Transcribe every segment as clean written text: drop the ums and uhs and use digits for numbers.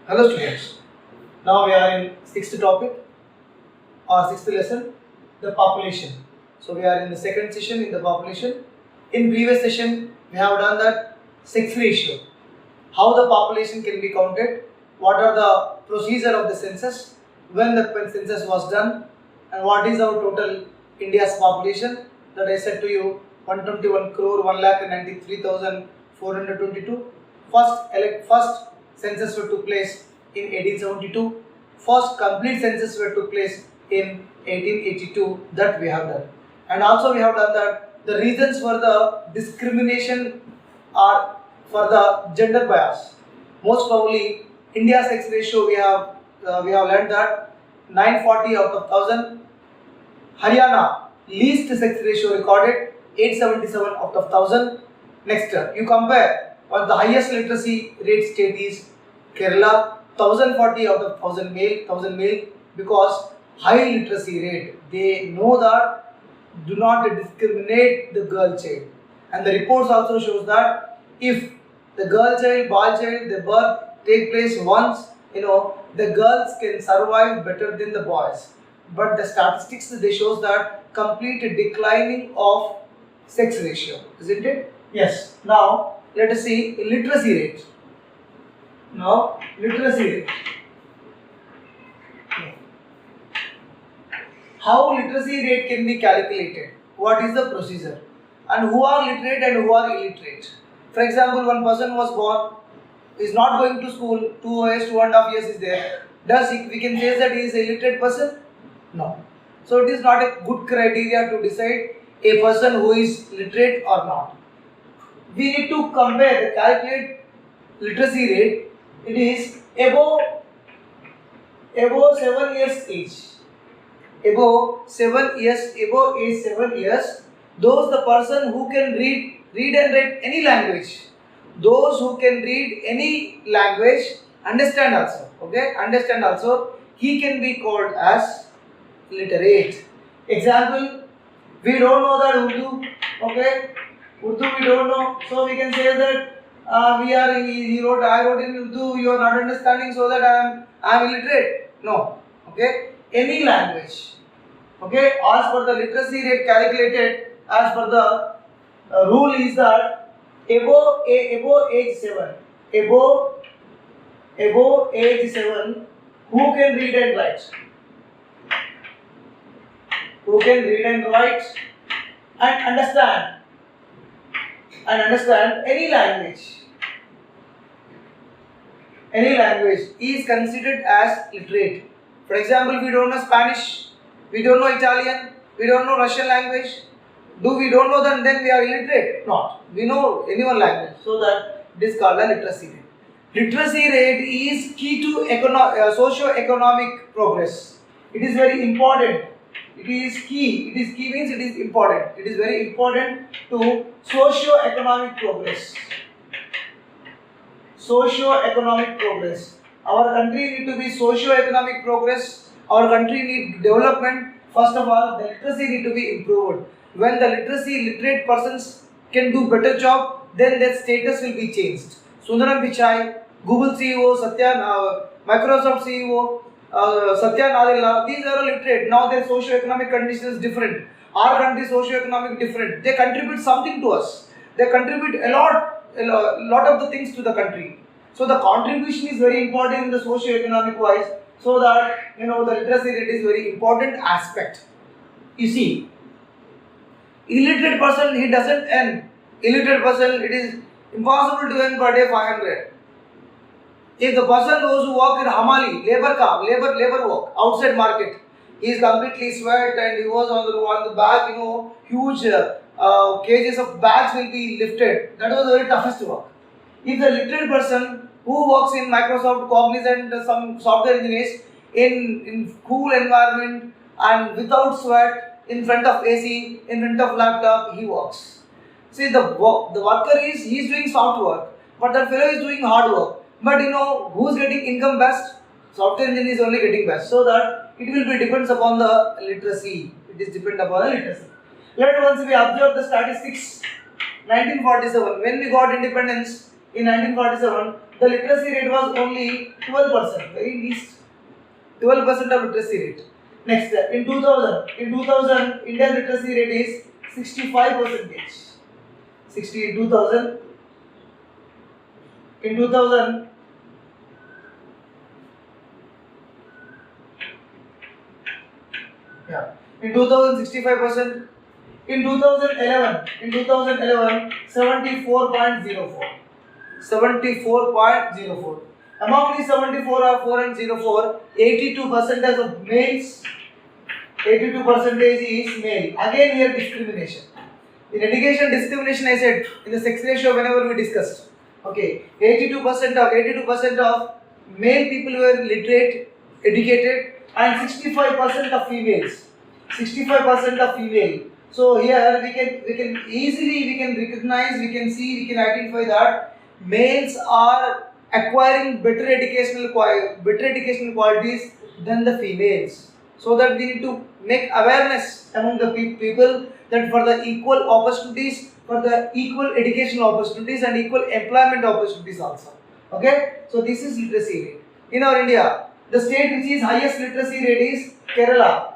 Hello students, now we are in sixth topic or sixth lesson, the population. So we are in the second session in the population. In previous session we have done that sex ratio, how the population can be counted, what are the procedure of the census, when the census was done, and what is our total India's population. That I said to you 121 crore 1,93,422. First census took place in 1872. First complete census took place in 1882. That we have done, and also we have done that the reasons for the discrimination are for the gender bias. Most probably, India's sex ratio we have learned that 940 out of 1000. Haryana least sex ratio recorded 877 out of 1000. Next, you compare what the highest literacy rate state is Kerala, 1040 out of 1000 male, because high literacy rate, they know that do not discriminate the girl child, and the reports also shows that if the girl child, boy child, the birth take place once, the girls can survive better than the boys. But the statistics they shows that complete declining of sex ratio, isn't it? Yes. Now let us see literacy rate. Now literacy rate. How literacy rate can be calculated? What is the procedure? And who are literate and who are illiterate? For example, one person was born, is not going to school, 2 years, 2.5 years is there. We can say that he is a illiterate person? No. So it is not a good criteria to decide a person who is literate or not. We need to compare the calculate literacy rate. It is above 7 years age. Above age 7 years, those the person who can read and write any language. Those who can read any language, understand also. Okay, understand also. He can be called as literate. Example, we don't know that Urdu. Okay, Urdu we don't know, so we can say that I wrote in Urdu. You are not understanding, so that I am illiterate. No. Okay, any language. Okay, as per the literacy rate calculated, as per the rule is that above age 7, above age 7, who can read and write? Who can read and write and understand any language. Any language is considered as literate. For example, we don't know Spanish, we don't know Italian, we don't know Russian language. We don't know them, then we are illiterate? Not. We know any one language. So that it is called a literacy rate. Literacy rate is key to socio-economic progress. It is very important. It is key. It is key means it is important. It is very important to socio-economic progress. Socio-economic progress. Our country need to be socio-economic progress. Our country need development. First of all, the literacy need to be improved. When the literate persons can do better job, then their status will be changed. Sundaram Pichai, Google CEO, Microsoft CEO, Satya Nadella, these are all literate. Now their socio-economic condition is different. Our country socio-economic different. They contribute something to us. They contribute a lot of the things to the country. So the contribution is very important in the socio-economic wise. So that the literacy rate is very important aspect. You see, illiterate person, he doesn't earn. Illiterate person, it is impossible to earn per day 500. If the person those who work in Hamali, labor work, outside market, he is completely sweat and he was on the back, huge cages of bags will be lifted. That was the very toughest work. If the literate person who works in Microsoft, Cognizant, some software engineers in cool environment and without sweat, in front of AC, in front of laptop, he works. See, the worker he is doing soft work, but that fellow is doing hard work. But who is getting income best? Software engineer is only getting best. So that it will be depends upon the literacy. It is depend upon the literacy. Let once we observe the statistics. 1947, when we got independence, in 1947, the literacy rate was only 12%, very least, 12% of literacy rate. Next, in 2000, Indian literacy rate is 65%. 60 in 2000. In 2000, yeah, in 2000, 65%. In 2011, 74.04. 74.04. Among these 74 or 4 and 04, 82% of males, 82% is male. Again here discrimination. In education discrimination, I said in the sex ratio whenever we discussed. Okay, 82% of male people were literate, educated, and 65% of females. 65% of female. So here we can easily recognize, we can see, we can identify that males are acquiring better educational qualities than the females. So that we need to make awareness among the people that for the equal opportunities, for the equal educational opportunities and equal employment opportunities also. Okay, so this is literacy rate. In our India, the state which is highest literacy rate is Kerala.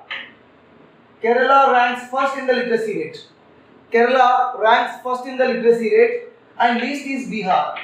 Kerala ranks first in the literacy rate. Kerala ranks first in the literacy rate, and least is Bihar.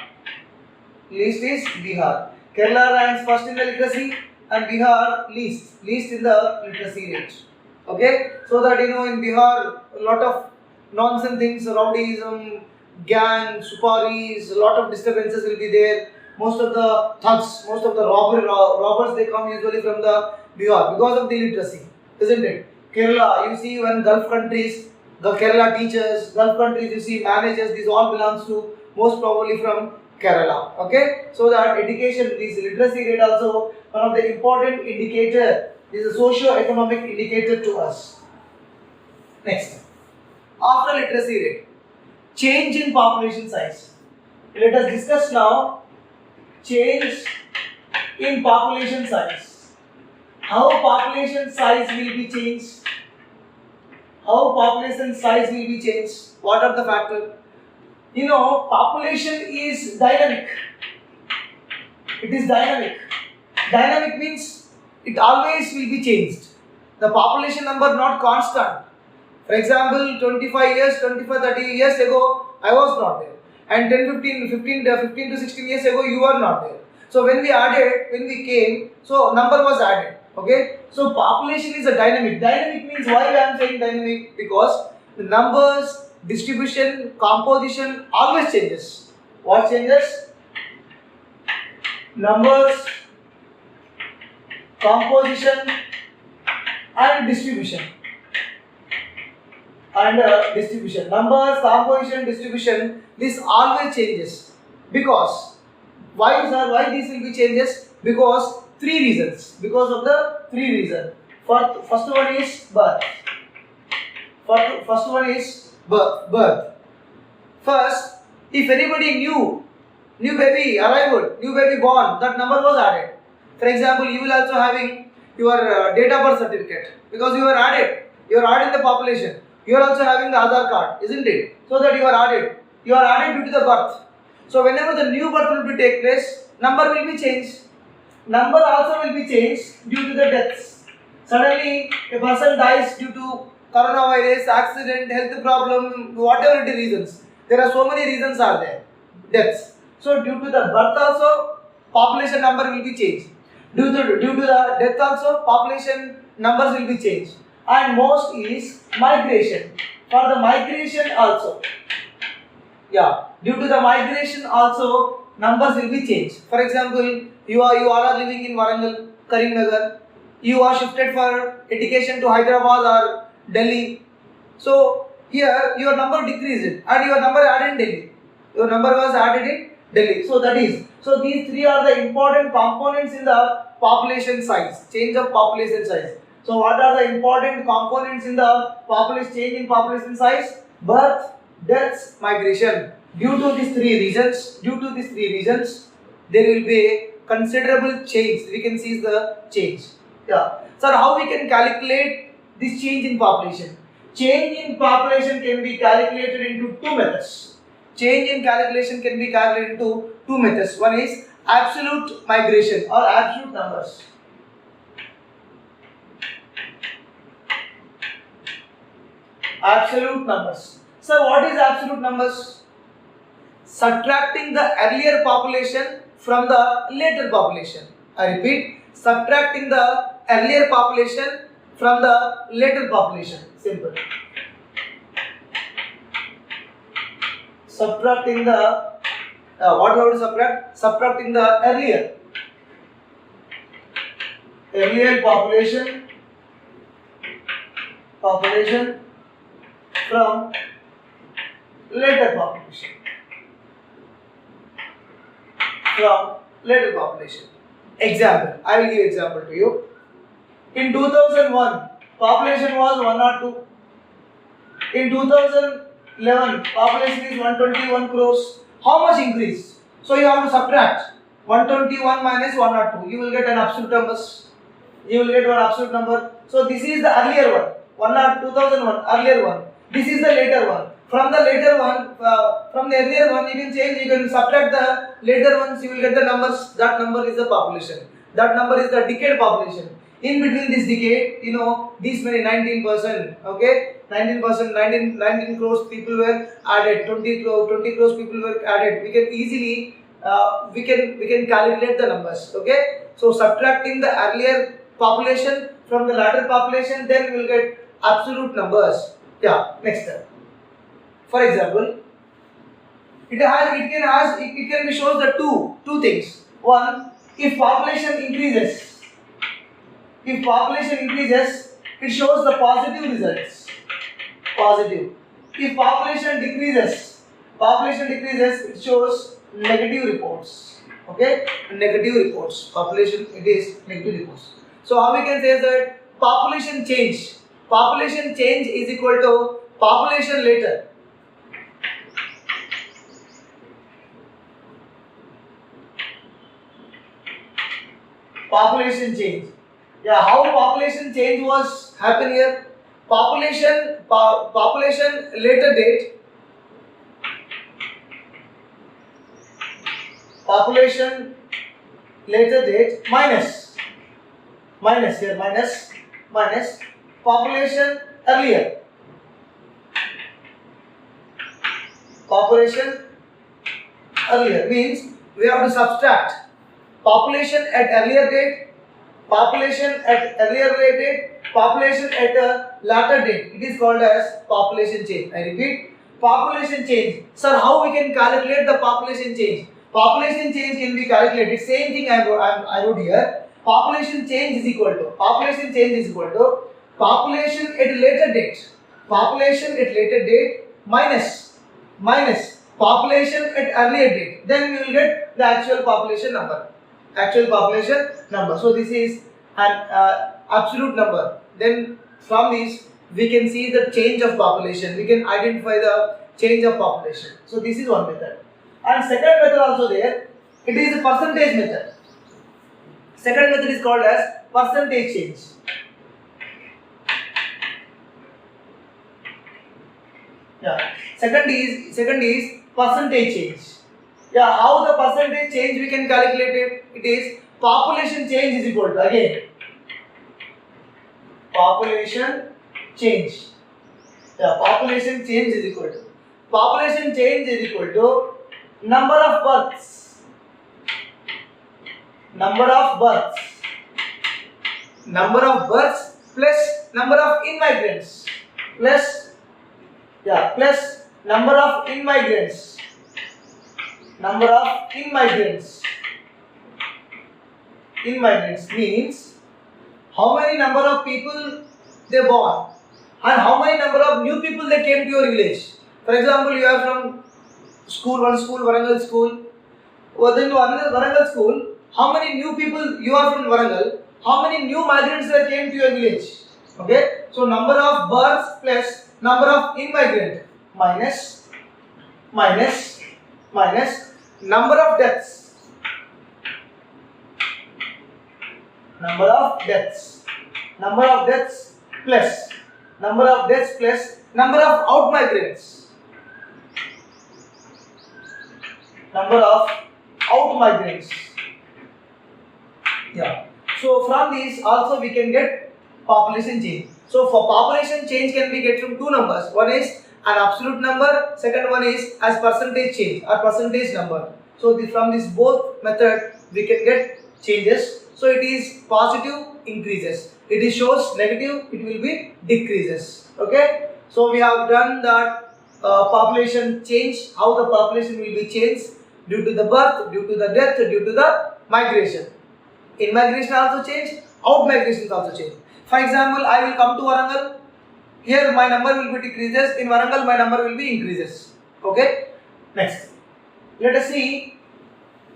Least is Bihar. Kerala ranks first in the literacy and Bihar least in the literacy rate. Okay, so that in Bihar a lot of nonsense things, rowdyism, gang, suparis, a lot of disturbances will be there. Most of the thugs, most of the robbers, they come usually from the Bihar because of the literacy, isn't it? Kerala, you see when Gulf countries, the Kerala teachers, Gulf countries, you see managers, these all belongs to most probably from Kerala. Okay, so that education, this literacy rate also one of the important indicator, is a socio-economic indicator to us. Next, after literacy rate, change in population size. Let us discuss now change in population size. How population size will be changed? How population size will be changed? What are the factors? Population is dynamic. It is dynamic. Dynamic means it always will be changed. The population number not constant. For example, 25 years, 30 years ago, I was not there. And 15 to 16 years ago, you are not there. So when we came, so number was added. Okay, so population is a dynamic. Dynamic means why I am saying dynamic? Because the numbers, distribution, composition always changes. What changes? Numbers, composition, and distribution. Numbers, composition, distribution. This always changes. Because why, sir? Why this will be changes? Because three reasons. Because of the three reasons. First one is birth. Birth. First, if anybody new baby arrived, new baby born, that number was added. For example, you will also having your date of birth certificate because you are added. You are added in the population. You are also having the Aadhaar card, isn't it? So that you are added. You are added due to the birth. So whenever the new birth will be take place, number will be changed. Number also will be changed due to the deaths. Suddenly, a person dies due to coronavirus, accident, health problem, whatever it is reasons. There are so many reasons are there. Deaths. So due to the birth also, population number will be changed. Due to the death also, population numbers will be changed. And most is migration. For the migration also, due to the migration also, numbers will be changed. For example, you all are living in Warangal, Karimnagar. You are shifted for education to Hyderabad or Delhi. So here your number decreased and your number added in Delhi. Your number was added in Delhi. So that is. So these three are the important components in the population size. Change of population size. So what are the important components in the change in population size? Birth, deaths, migration. Due to these three reasons, there will be a considerable change. We can see the change. Sir, how we can calculate this change in population? Change in population can be calculated into two methods. change in calculation can be calculated into two methods. One is absolute migration or absolute numbers. Absolute numbers. So what is absolute numbers? Subtracting the earlier population from the later population. I repeat, subtracting the earlier population from the later population. Simple. Subtracting the what we have to subtract? Subtracting the earlier population from later population. Example. I will give example to you. In 2001, population was 102. In 2011, population is 121 crores. How much increase? So you have to subtract 121 minus 102. You will get an absolute numbers. You will get one absolute number. So this is the earlier one. 2001 earlier one. This is the later one. From the later one, from the earlier one, you can change. You can subtract the later ones. You will get the numbers. That number is the population. That number is the decade population. In between this decade, you know, these many 19%, okay, 19%, 19 crores people were added, 20 crores people were added. We can easily, we can calculate the numbers, okay. So subtracting the earlier population from the latter population, then we will get absolute numbers. Yeah, next step. For example, it can be shows the two things. One, if population increases. If population increases, it shows the positive results. Positive. If population decreases, it shows negative reports. Okay? Negative reports. Population, it is negative reports. So how we can say that population change. Population change is equal to population later. Population change. Yeah, how population change was happen here? Population later date. Population later date minus here minus population earlier. Population earlier means we have to subtract population at earlier date. Population at earlier date, population at a later date. It is called as population change. I repeat, population change. Sir, how we can calculate the population change? Population change can be calculated. Same thing I wrote here. Population change is equal to population at later date. Population at later date minus population at earlier date. Then we will get the actual population number. So this is an absolute number. Then from this we can see the change of population. We can identify the change of population. So this is one method. And second method also there. It is a percentage method. Second method is called as percentage change. Yeah. Second is percentage change. Yeah, how the percentage change we can calculate it? It is population change is equal to again population change. Yeah, population change is equal to number of births. Number of births plus number of immigrants plus number of immigrants. Immigrants means how many number of people they born and how many number of new people they came to your village. For example, you are from one school, Warangal school. Then to another Warangal school, how many new people you are from Warangal? How many new migrants that came to your village? Okay, so number of births plus number of immigrant minus number of deaths. Number of deaths plus number of out migrants. number of out migrants. Yeah. So from these also we can get population change. So for population change can be get from two numbers. One is an absolute number. Second one is as percentage change or percentage number. So from this both method we can get changes. So it is positive increases. It is shows negative. It will be decreases. Okay. So we have done that population change. How the population will be changed due to the birth, due to the death, due to the migration. In migration also change, out migration also change. For example, I will come to Warangal. Here my number will be decreases. In Warangal my number will be increases. Okay. Next, let us see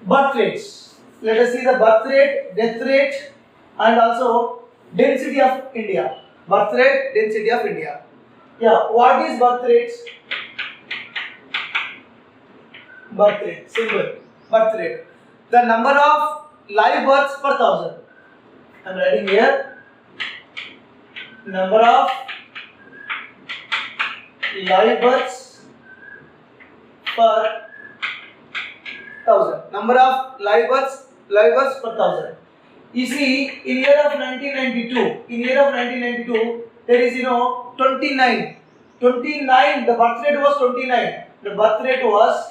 birth rates. Let us see the birth rate, death rate, and also density of India. Birth rate, density of India. Yeah. What is birth rates? Birth rate. Simple. Birth rate. The number of live births per thousand. I am writing here. Number of live births per thousand. Number of live births per thousand. You see, in year of 1992, there is 29. 29. The birth rate was 29. The birth rate was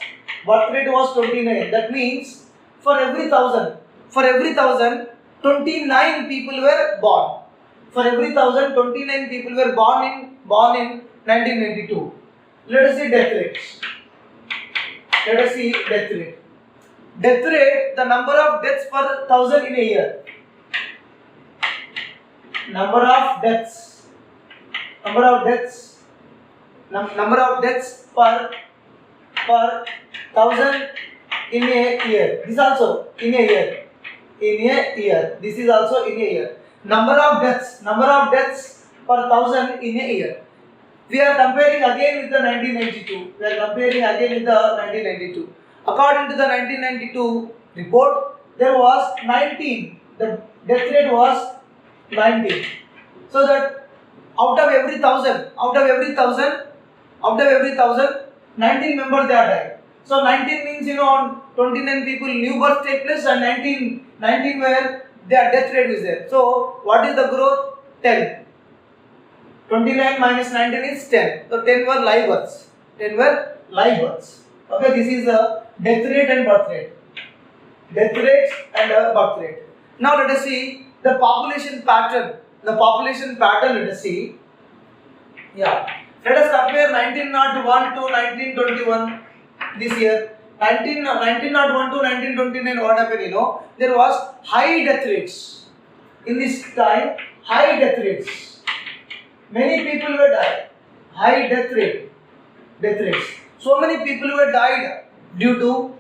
29. That means for every thousand, 29 people were born. For every 1,000, 29 people were born in 1992. Let us see death rates. Death rate, the number of deaths per 1,000 in a year. Number of deaths per 1,000 in a year. This also in a year. This is also in a year. Number of deaths per 1,000 in a year. We are comparing again with the 1992. According to the 1992 report, there was 19. The death rate was 19. So that out of every 1,000, 19 members they are died. So 19 means 29 people new birth take place and 19 where their death rate is there. So what is the growth? 10. 29 minus 19 is 10. So 10 were live births. Okay, this is the death rate and birth rate. Birth rate. Now let us see the population pattern. Let us see. Yeah. Let us compare 1901 to 1921 this year. 1901 to 1929, what happened? There was high death rates. In this time, high death rates. Many people were died. High death rates. So many people were died due to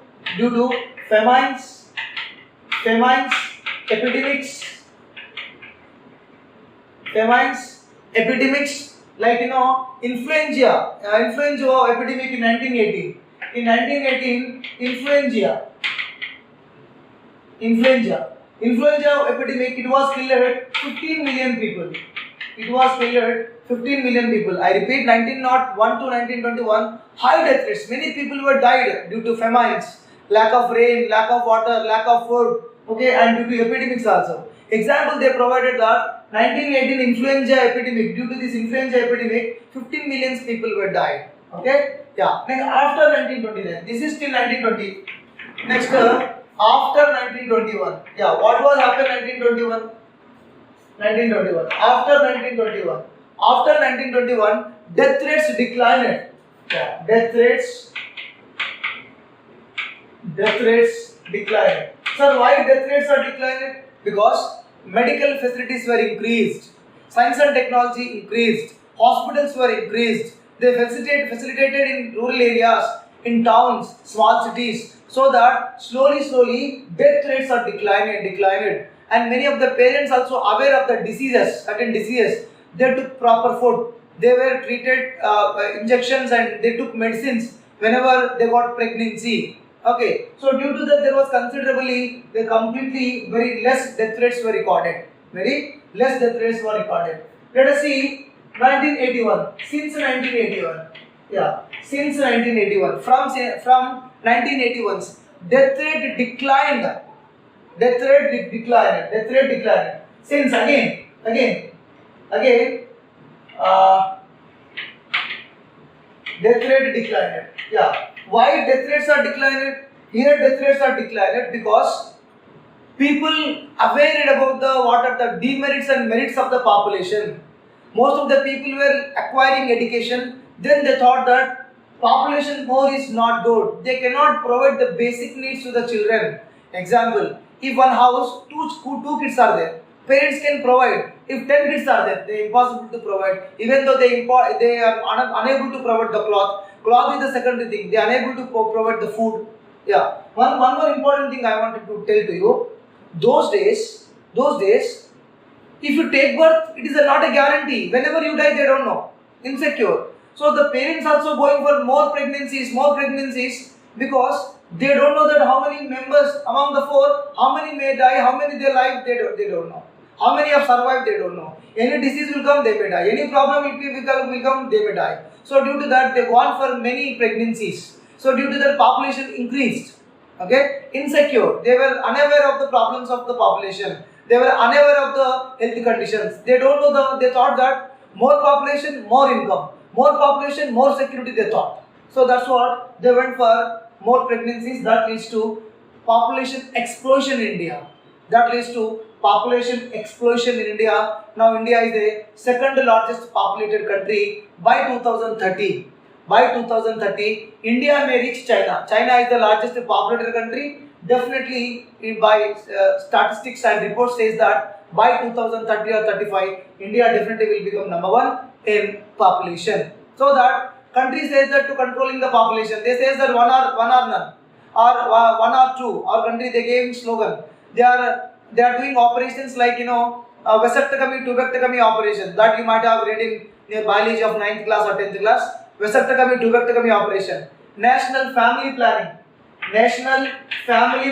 famines, epidemics, like influenza epidemic in 1918. In 1918, influenza epidemic, it was killed 15 million people. I repeat, 1901 to 1921, high death rates. Many people were died due to famines, lack of rain, lack of water, lack of food, okay, and due to epidemics also. Example, they provided that 1918 influenza epidemic. Due to this influenza epidemic, 15 million people were died. Okay. Yeah. Then after 1929, this is till 1920. Next, after 1921. Yeah. What was after 1921? After 1921, death rates declined. Yeah. Death rates declined. Sir, why death rates are declined? Because medical facilities were increased, science and technology increased, hospitals were increased. They facilitated in rural areas, in towns, small cities, so that slowly death rates are declined. And many of the parents also aware of the diseases, certain diseases. They took proper food. They were treated injections and they took medicines whenever they got pregnancy. Okay, so due to that there was completely very less death rates were recorded. Let us see 1981. Since 1981, from 1981, death rate declined. Death rate declined. Since again, uh, death rate declined. Yeah. Why death rates are declined? Here death rates are declined because people aware about what are the demerits and merits of the population. Most of the people were acquiring education. Then they thought that population more is not good. They cannot provide the basic needs to the children. Example: if one house two kids are there, parents can provide. If 10 kids are there, they are impossible to provide. Even though they are unable to provide the cloth. Cloth is the secondary thing. They are unable to provide the food. Yeah. One more important thing I wanted to tell to you. Those days, if you take birth, it is not a guarantee. Whenever you die, they don't know. Insecure. So the parents also going for more pregnancies because they don't know that how many members among the four, how many may die, how many they live, they don't know. How many have survived, they don't know. Any disease will come, they may die. Any problem will come, they may die. So due to that, they want for many pregnancies. So due to that, population increased. Okay, insecure. They were unaware of the problems of the population. They were unaware of the health conditions. They don't know they thought that more population, more income. More population, more security, they thought. So that's what they went for more pregnancies. That leads to population explosion in India. That leads to population explosion in India. Now India is the second largest populated country by 2030. By 2030, India may reach China. China is the largest populated country. Definitely, by statistics and reports says that by 2030 or 35, India definitely will become number one in population. So that country says that to controlling the population, they say that one or none, or one or two. Our country they gave slogan. They are doing operations like vasectomy, tubectomy operation that you might have read in your biology of 9th class or 10th class. Vasectomy, tubectomy operation. National Family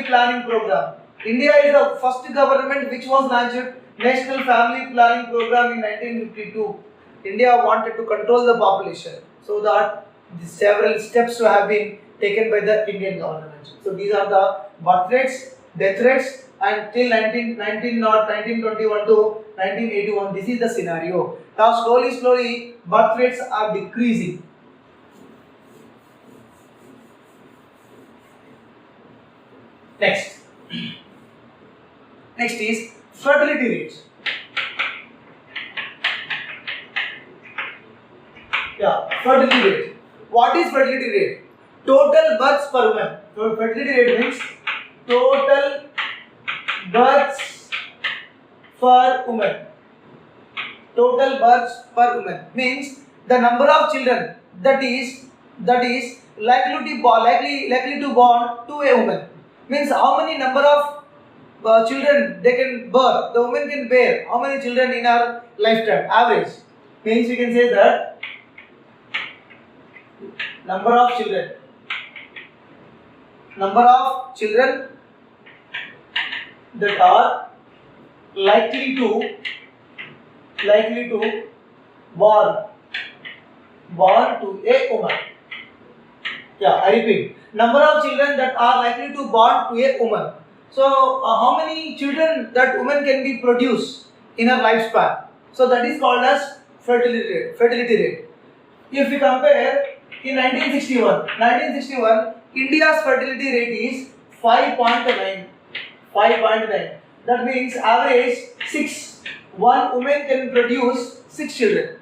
Planning Program. India is the first government which was launched National Family Planning Program in 1952. India wanted to control the population, so that several steps have been taken by the Indian government. So these are the birth rates, death rates, and till 1921 to 1981. This is the scenario. Now slowly birth rates are decreasing. Next is fertility rate. Fertility rate. What is fertility rate? Total births per woman. So fertility rate means total births per woman. Total births per woman means the number of children that is likely to born to a woman. Means how many number of children they can bear, the woman can bear, how many children in her lifetime, average. Means we can say that number of children that are likely to born to a woman. I repeat, number of children that are likely to born to a woman. So how many children that woman can be produced in her lifespan? So that is called as fertility rate. If we compare in 1961, India's fertility rate is 5.9. That means average 6. One woman can produce 6 children.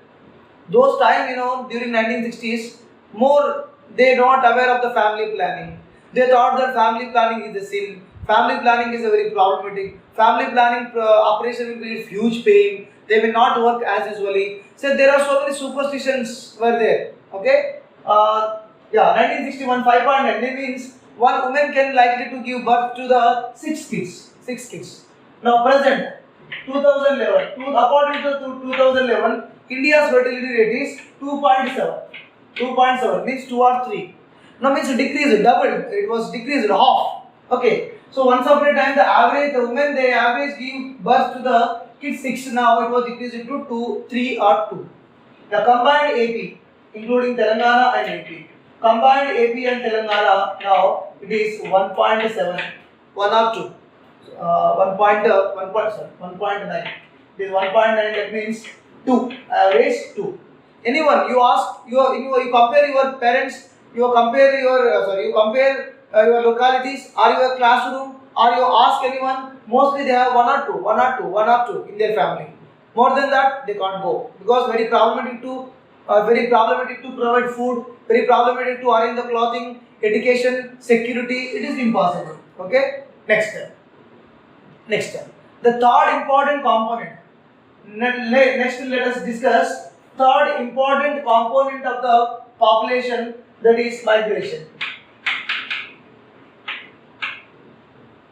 Those time, during 1960s, more they not aware of the family planning. They thought that family planning is a sin. Family planning is a very problematic. Family planning operation will be huge pain. They will not work as usually. So there are so many superstitions were there. Okay. 1961 5.9. That means one woman can likely to give birth to the 6 kids. Now present 2011. According to 2011, India's fertility rate is 2.7. 2.7 means 2 or 3. Now means decreased, doubled. It was decreased half. Okay. So once upon a time, the women they average give birth to the kids 6. Now it was decreased to 2, 3 or 2. The combined AP, including Telangana and AP, combined AP and Telangana now it is 1.7, 1 or 2. 1.9. It is 1.9, that means 2. Average 2. Anyone, you ask, you compare your parents, you compare your localities or your classroom, or you ask anyone, mostly they have 1 or 2 in their family. More than that, they can't go, because very problematic to provide food, very problematic to arrange the clothing, education, security. It is impossible. Okay. Next step. The third important component. Next, let us discuss third important component of the population, that is migration.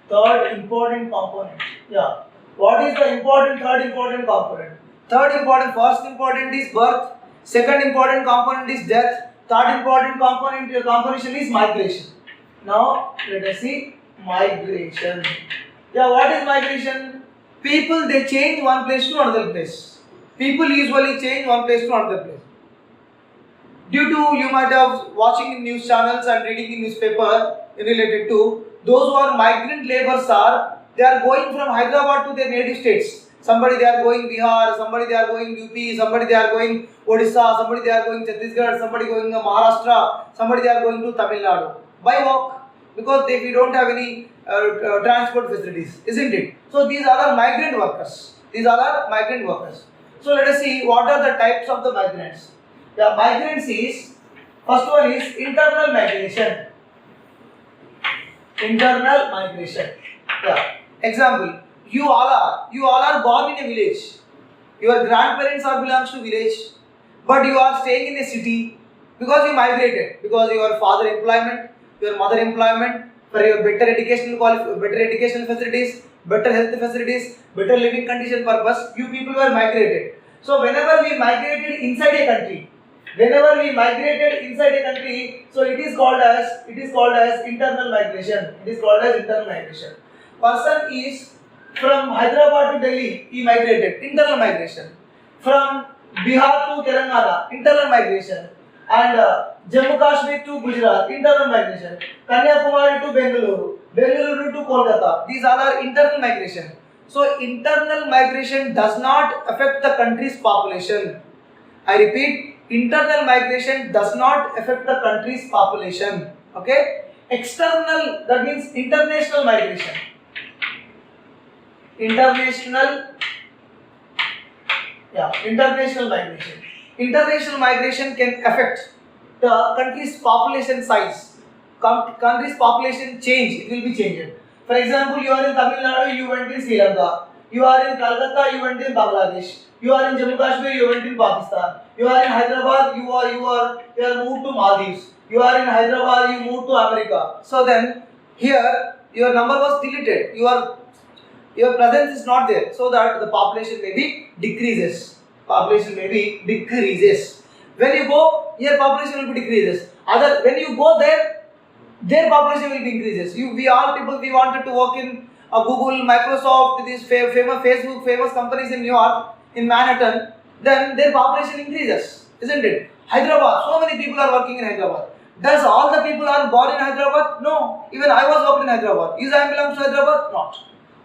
Third important component. Yeah. What is the third important component? First important is birth. Second important component is death. Third important component is migration. Now let us see migration. Yeah, what is migration? People, they change one place to another place. People usually change one place to another place. Due to, you might have watching in news channels and reading in newspaper related to those who are migrant laborers they are going from Hyderabad to their native states. Somebody they are going Bihar, somebody they are going UP, somebody they are going Odisha, somebody they are going Chhattisgarh, somebody going to Maharashtra, somebody they are going to Tamil Nadu. By walk, because we don't have any transport facilities, isn't it? So these are migrant workers. So let us see what are the types of the migrants. The migrants is, first one is internal migration. Yeah. Example, you all are born in a village. Your grandparents belongs to village, but you are staying in a city because you migrated, because your father employment, your mother employment, for your better educational facilities, better health facilities, better living condition purpose, you people were migrated. So whenever we migrated inside a country, so it is called as internal migration. Person is from Hyderabad to Delhi, he migrated, internal migration. From Bihar to Telangana, internal migration. And Jammu Kashmir to Gujarat, internal migration. Kanyakumari to Bengaluru to Kolkata. These are internal migration. So internal migration does not affect the country's population. I repeat, internal migration does not affect the country's population. Okay? External, that means international migration. International migration. International migration can affect the country's population size. Country's population change, it will be changed. For example, you are in Tamil Nadu, you went in Sri Lanka. You are in Calcutta, you went in Bangladesh. You are in Jammu Kashmir, you went in Pakistan. You are in Hyderabad, you are moved to Maldives. You are in Hyderabad, you moved to America. So then, here your number was deleted. Your presence is not there, so that the population maybe decreases. When you go, your population will be decreases. When you go there, their population will be increases. We wanted to work in Google, Microsoft, these famous Facebook, famous companies in New York, in Manhattan, then their population increases, isn't it? Hyderabad, so many people are working in Hyderabad. Does all the people are born in Hyderabad? No. Even I was working in Hyderabad. Is I belong to Hyderabad? Not.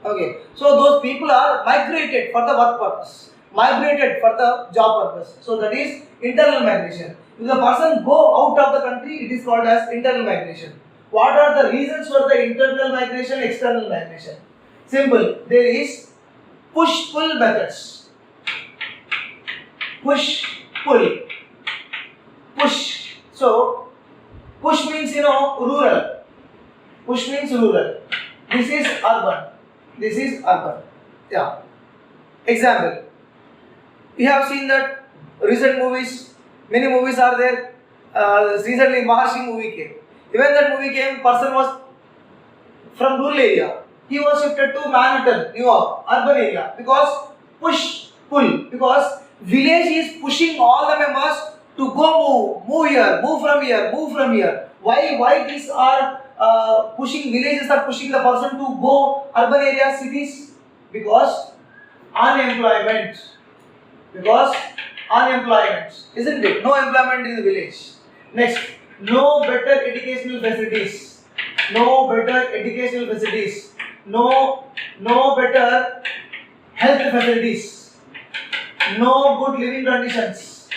Okay. So those people are migrated for the work purpose, migrated for the job purpose. So that is internal migration. If the person go out of the country, it is called as internal migration. What are the reasons for the internal migration, external migration? Simple. There is push-pull methods. Push-pull. Push. So push means rural. Push means rural. This is urban. Yeah. Example. We have seen that recent movies. Many movies are there. Recently, Maharshi movie came. When that movie came, person was from rural area. He was shifted to Manhattan, New York, urban area, because push-pull. Because village is pushing all the members to go move here, move from here. Why these are villages are pushing the person to go urban areas, cities? Because unemployment, isn't it? No employment in the village. Next, no better educational facilities. no better educational facilities, no better health facilities, no good living conditions,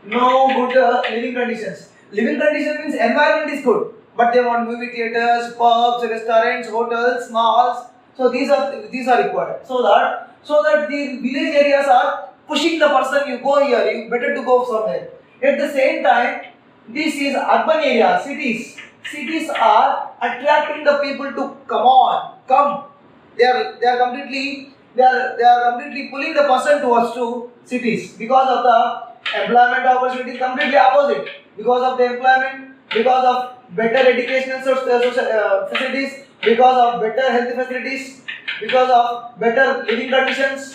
no good living conditions. Living condition means environment is good, but they want movie theaters, pubs, restaurants, hotels, malls. So these are required. So that the village areas are pushing the person, you go here, you better to go somewhere. At the same time, this is urban area, cities. Cities are attracting the people to come. They are completely pulling the person towards to cities because of the employment opportunities. Completely opposite. Because of the employment, because of better educational facilities, because of better health facilities, because of better living conditions.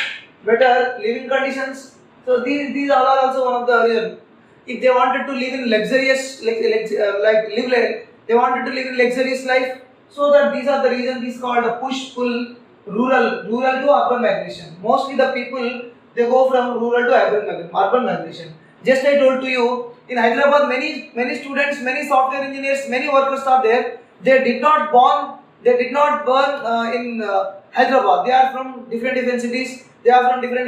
So these all are also one of the reasons. If they wanted to live in luxurious, they wanted to live in luxurious life. So that these are the reasons. This is called a push-pull rural to urban migration. Mostly the people, they go from rural to urban migration. Just I told to you, in Hyderabad, many students, many software engineers, many workers are there. They did not born in Hyderabad. They are from different cities. They are from different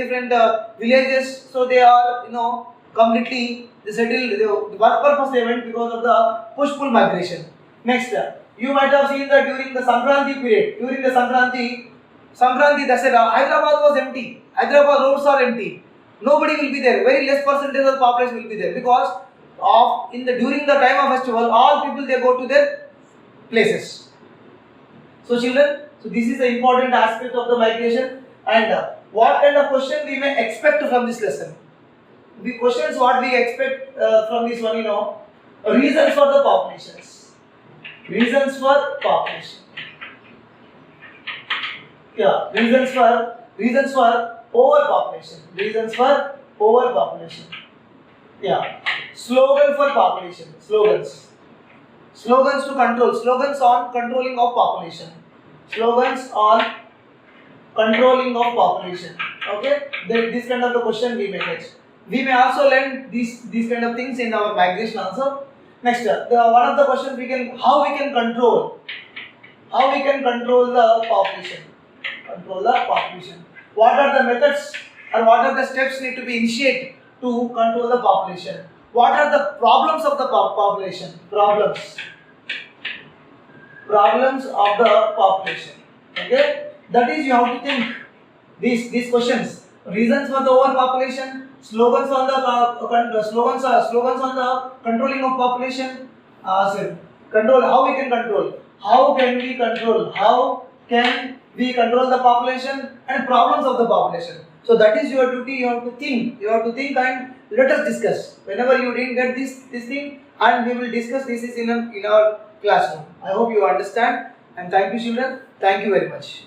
villages. So they are completely settled. The work purpose they went because of the push-pull migration. Next, you might have seen that during the Sankranti period, during the Sankranti Dasara, Hyderabad was empty. Hyderabad roads are empty. Nobody will be there. Very less percentage of population will be there because during the time of festival, all people they go to their places. So children, this is the important aspect of the migration. And what kind of question we may expect from this lesson? The questions what we expect from this one, reasons for the populations. Reasons for population. Yeah, reasons for overpopulation. Reasons for overpopulation. Yeah. Slogan for population. Slogans to control. Slogans on controlling of population. Slogans on controlling of population. Okay. This kind of the question we may get. We may also learn these kind of things in our migration also. Next, one of the questions how we can control the population. Control the population. What are the methods or what are the steps need to be initiated to control the population? What are the problems of the population? Problems of the population. Okay, that is you have to think these questions. Reasons for the overpopulation. Slogans on the controlling of population. Control. How we can control? How can we control? How can we control the population and problems of the population? So that is your duty. You have to think. And let us discuss. Whenever you didn't get this thing, and we will discuss this is in our classroom. I hope you understand. And thank you, children. Thank you very much.